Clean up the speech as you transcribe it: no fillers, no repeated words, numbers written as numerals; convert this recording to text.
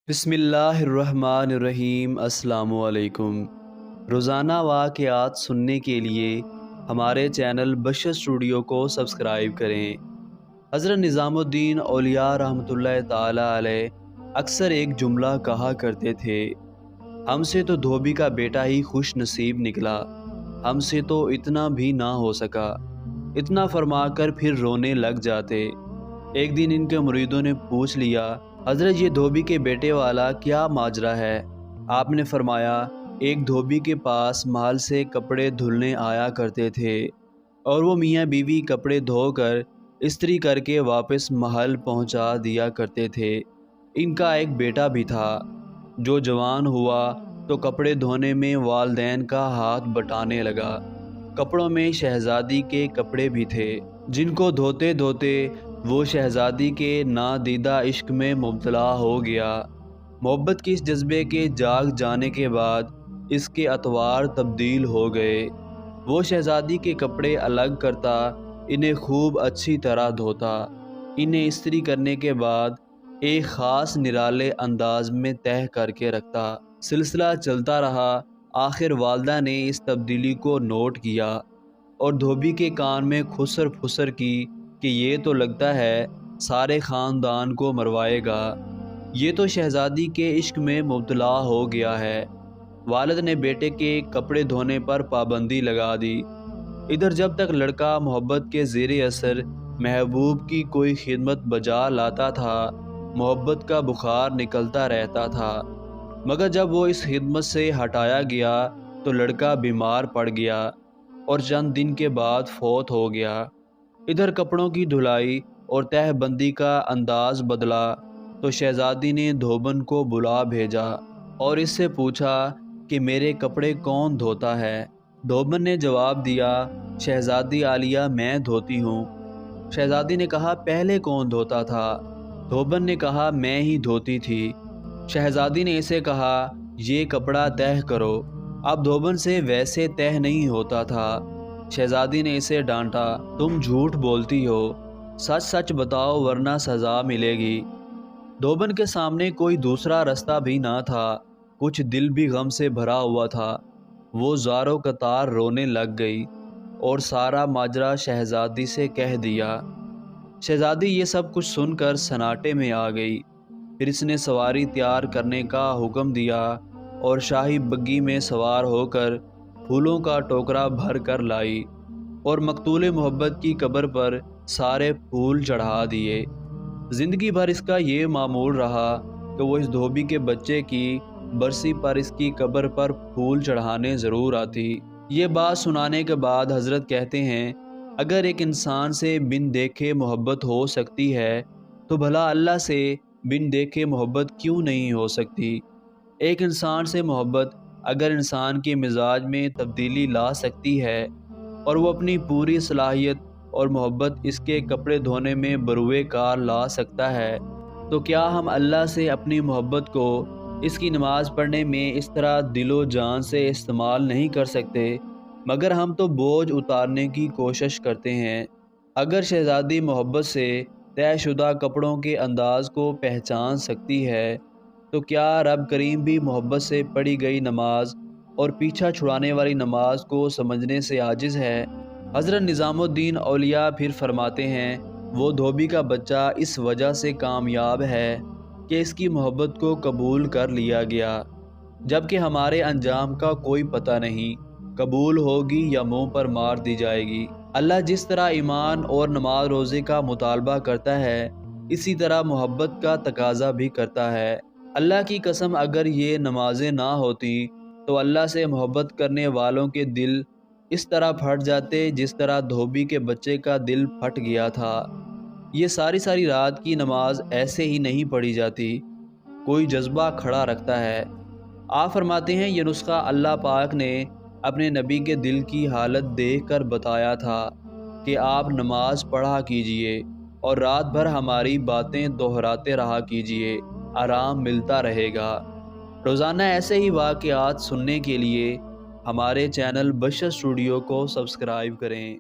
बिस्मिल्लाहिर्रहमानिर्रहीम। अस्सलामु अलैकुम। रोज़ाना वाक़यात सुनने के लिए हमारे चैनल बशर स्टूडियो को सब्सक्राइब करें। हज़रत निज़ामुद्दीन औलिया रहमतुल्लाह ताला अलैह अक्सर एक जुमला कहा करते थे, हमसे तो धोबी का बेटा ही खुश नसीब निकला, हमसे तो इतना भी ना हो सका। इतना फरमाकर फिर रोने लग जाते। एक दिन इनके मुरीदों ने पूछ लिया, हज़रत ये धोबी के बेटे वाला क्या माजरा है? आपने फरमाया, एक धोबी के पास महल से कपड़े धुलने आया करते थे और वो मियाँ बीवी कपड़े धोकर इस्त्री करके वापस महल पहुँचा दिया करते थे। इनका एक बेटा भी था जो जवान हुआ तो कपड़े धोने में वालदैन का हाथ बटाने लगा। कपड़ों में शहज़ादी के कपड़े भी थे जिनको धोते धोते वो शहज़ादी के नादीदा इश्क में मुब्तला हो गया। मोहब्बत के इस जज्बे के जाग जाने के बाद इसके अतवार तब्दील हो गए। वो शहज़ादी के कपड़े अलग करता, इन्हें खूब अच्छी तरह धोता, इन्हें इस्त्री करने के बाद एक ख़ास निराले अंदाज में तह करके रखता। सिलसिला चलता रहा। आखिर वालदा ने इस तब्दीली को नोट किया और धोबी के कान में खुसर फुसर की कि ये तो लगता है सारे ख़ानदान को मरवाएगा, ये तो शहज़ादी के इश्क में मुब्तला हो गया है। वालिद ने बेटे के कपड़े धोने पर पाबंदी लगा दी। इधर जब तक लड़का मोहब्बत के ज़ेरे असर महबूब की कोई खिदमत बजा लाता था, मोहब्बत का बुखार निकलता रहता था, मगर जब वो इस खिदमत से हटाया गया तो लड़का बीमार पड़ गया और चंद दिन के बाद फौत हो गया। इधर कपड़ों की धुलाई और तहबंदी का अंदाज बदला तो शहज़ादी ने धोबन को बुला भेजा और इससे पूछा कि मेरे कपड़े कौन धोता है। धोबन ने जवाब दिया, शहज़ादी आलिया मैं धोती हूँ। शहज़ादी ने कहा, पहले कौन धोता था? धोबन ने कहा, मैं ही धोती थी। शहज़ादी ने इसे कहा, ये कपड़ा तह करो। अब धोबन से वैसे तह नहीं होता था। शहज़ादी ने इसे डांटा, तुम झूठ बोलती हो, सच सच बताओ वरना सज़ा मिलेगी। धोबन के सामने कोई दूसरा रास्ता भी ना था। कुछ दिल भी गम से भरा हुआ था। वो ज़ारो कतार रोने लग गई और सारा माजरा शहज़ादी से कह दिया। शहज़ादी ये सब कुछ सुनकर सन्नाटे में आ गई। फिर इसने सवारी तैयार करने का हुक्म दिया और शाही बग्गी में सवार होकर फूलों का टोकरा भर कर लाई और मकतूल मोहब्बत की कब्र पर सारे फूल चढ़ा दिए। ज़िंदगी भर इसका ये मामूल रहा कि वो इस धोबी के बच्चे की बरसी पर इसकी कब्र पर फूल चढ़ाने ज़रूर आती। ये बात सुनाने के बाद हज़रत कहते हैं, अगर एक इंसान से बिन देखे मोहब्बत हो सकती है तो भला अल्लाह से बिन देखे मोहब्बत क्यों नहीं हो सकती। एक इंसान से मोहब्बत अगर इंसान के मिजाज में तब्दीली ला सकती है और वो अपनी पूरी सलाहियत और मोहब्बत इसके कपड़े धोने में बरूए कार ला सकता है, तो क्या हम अल्लाह से अपनी मोहब्बत को इसकी नमाज़ पढ़ने में इस तरह दिलो जान से इस्तेमाल नहीं कर सकते? मगर हम तो बोझ उतारने की कोशिश करते हैं। अगर शहज़ादी मोहब्बत से तयशुदा कपड़ों के अंदाज को पहचान सकती है तो क्या रब करीम भी मोहब्बत से पढ़ी गई नमाज और पीछा छुड़ाने वाली नमाज को समझने से आजिज़ है? हज़रत निज़ामुद्दीन औलिया फिर फरमाते हैं, वो धोबी का बच्चा इस वजह से कामयाब है कि इसकी मोहब्बत को कबूल कर लिया गया, जबकि हमारे अंजाम का कोई पता नहीं, कबूल होगी या मुंह पर मार दी जाएगी। अल्लाह जिस तरह ईमान और नमाज रोज़े का मुतालबा करता है, इसी तरह मोहब्बत का तकाजा भी करता है। अल्लाह की कसम, अगर ये नमाजें ना होती तो अल्लाह से मोहब्बत करने वालों के दिल इस तरह फट जाते जिस तरह धोबी के बच्चे का दिल फट गया था। ये सारी सारी रात की नमाज ऐसे ही नहीं पढ़ी जाती, कोई जज्बा खड़ा रखता है। आप फरमाते हैं, ये नुस्खा अल्लाह पाक ने अपने नबी के दिल की हालत देख कर बताया था कि आप नमाज पढ़ा कीजिए और रात भर हमारी बातें दोहराते रहा कीजिए, आराम मिलता रहेगा। रोज़ाना ऐसे ही वाक़यात सुनने के लिए हमारे चैनल बशर स्टूडियो को सब्सक्राइब करें।